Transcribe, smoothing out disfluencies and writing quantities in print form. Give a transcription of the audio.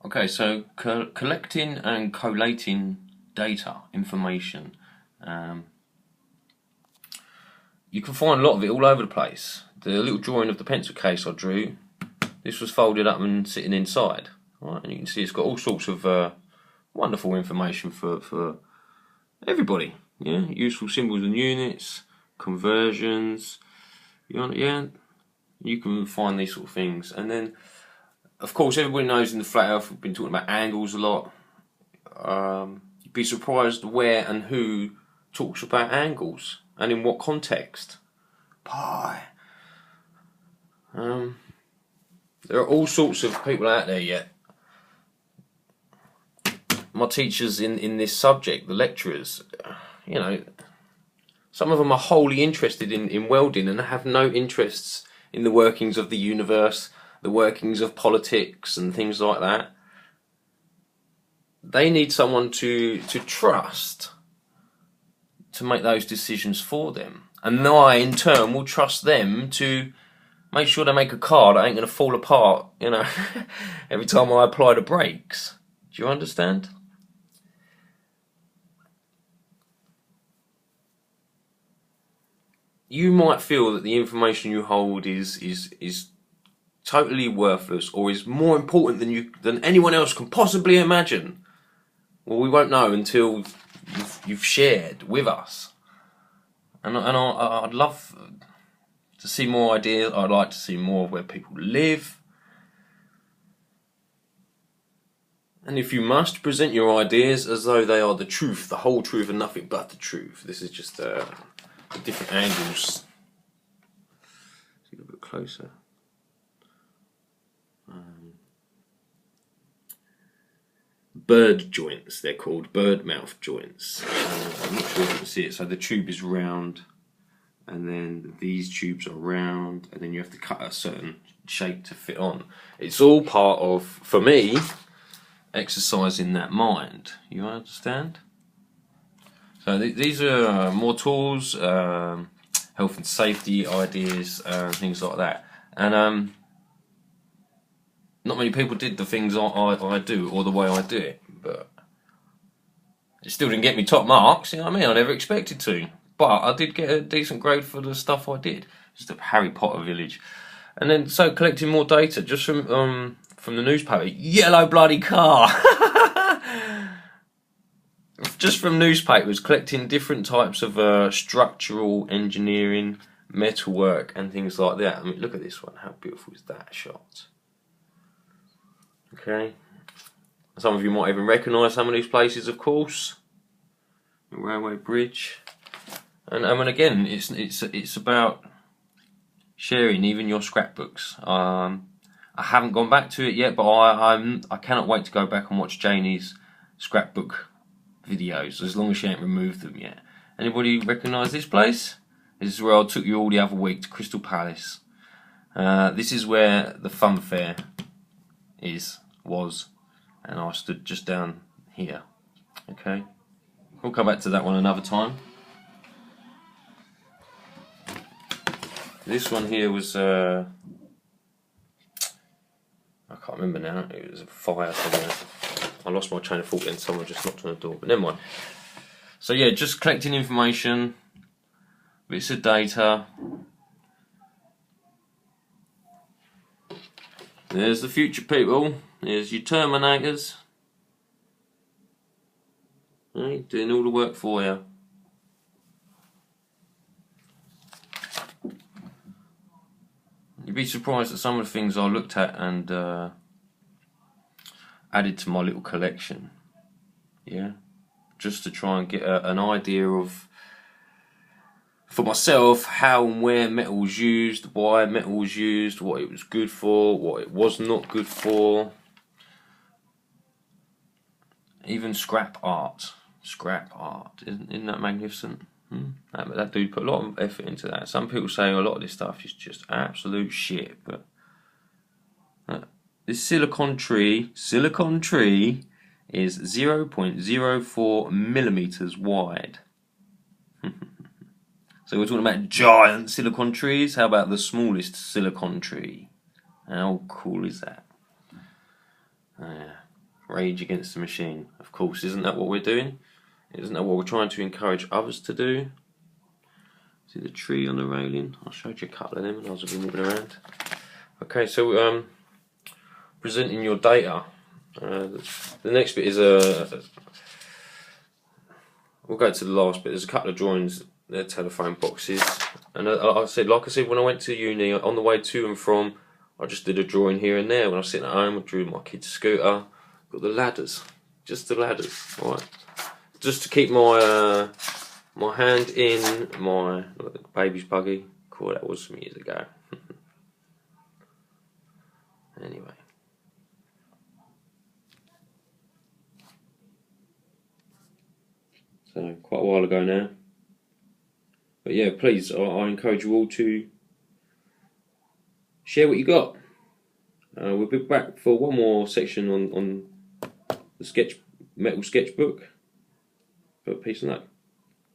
Okay, so collecting and collating data, information. You can find a lot of it all over the place. The little drawing of the pencil case I drew, this was folded up and sitting inside. Right, and you can see it's got all sorts of wonderful information for everybody. Yeah, useful symbols and units, conversions. Yeah, you can find these sort of things. And then, of course, everybody knows in the flat earth we've been talking about angles a lot. You'd be surprised where and who talks about angles and in what context. Pi. There are all sorts of people out there yet. My teachers in this subject, the lecturers, you know, some of them are wholly interested in welding and have no interests in the workings of the universe, the workings of politics and things like that. They need someone to trust to make those decisions for them. And I, in turn, will trust them to make sure they make a car that ain't going to fall apart, you know, every time I apply the brakes. Do you understand? You might feel that the information you hold is totally worthless or is more important than anyone else can possibly imagine. Well, we won't know until you've shared with us. And I'd love to see more ideas. I'd like to see more of where people live. And if you must, present your ideas as though they are the truth, the whole truth and nothing but the truth. This is just different angles. See a bit closer. Bird joints, they're called bird mouth joints. I'm not sure if you can see it. So the tube is round, and then these tubes are round, and then you have to cut a certain shape to fit on. It's all part of, for me, exercising that mind. You understand? So these are more tools, health and safety ideas, things like that. And not many people did the things I do or the way I do it, but it still didn't get me top marks. You know what I mean? I never expected to, but I did get a decent grade for the stuff I did. Just a Harry Potter village, and then so collecting more data just from the newspaper. Yellow bloody car. Just from newspapers, collecting different types of structural engineering, metalwork, and things like that. I mean, look at this one. How beautiful is that shot? Okay. Some of you might even recognise some of these places, of course. The railway bridge, and again, it's about sharing even your scrapbooks. I haven't gone back to it yet, but I cannot wait to go back and watch Janie's scrapbook videos, as long as she ain't removed them yet. Anybody recognise this place? This is where I took you all the other week, to Crystal Palace. This is where the fun fair was, and I stood just down here. Okay, we'll come back to that one another time. This one here was I can't remember now. It was a fire somewhere. I lost my train of thought then. Someone just knocked on the door, but never mind. So yeah, just collecting information, bits of data. There's the future, people. There's your Terminators. Right, doing all the work for you. You'd be surprised at some of the things I looked at and added to my little collection. Yeah, just to try and get an idea of, for myself, how and where metal was used, why metal was used, what it was good for, what it was not good for. Even scrap art. Isn't that magnificent? That dude put a lot of effort into that. Some people say a lot of this stuff is just absolute shit, but this silicon tree is 0.04 millimeters wide. So we're talking about giant silicon trees. How about the smallest silicon tree? How cool is that? Yeah. Rage Against the Machine. Of course, isn't that what we're doing? Isn't that what we're trying to encourage others to do? See the tree on the railing? I showed you a couple of them when I was walking around. Okay, so presenting your data. The next bit is we'll go to the last bit. There's a couple of drawings. They're telephone boxes, and like I said, when I went to uni, on the way to and from, I just did a drawing here and there. When I was sitting at home, I drew my kid's scooter. Got the ladders, just the ladders, all right. Just to keep my my hand in my baby's buggy. Cool, that was some years ago. Anyway. So, quite a while ago now. But yeah, please, I encourage you all to share what you got. We'll be back for one more section on the metal sketchbook. But peace and love.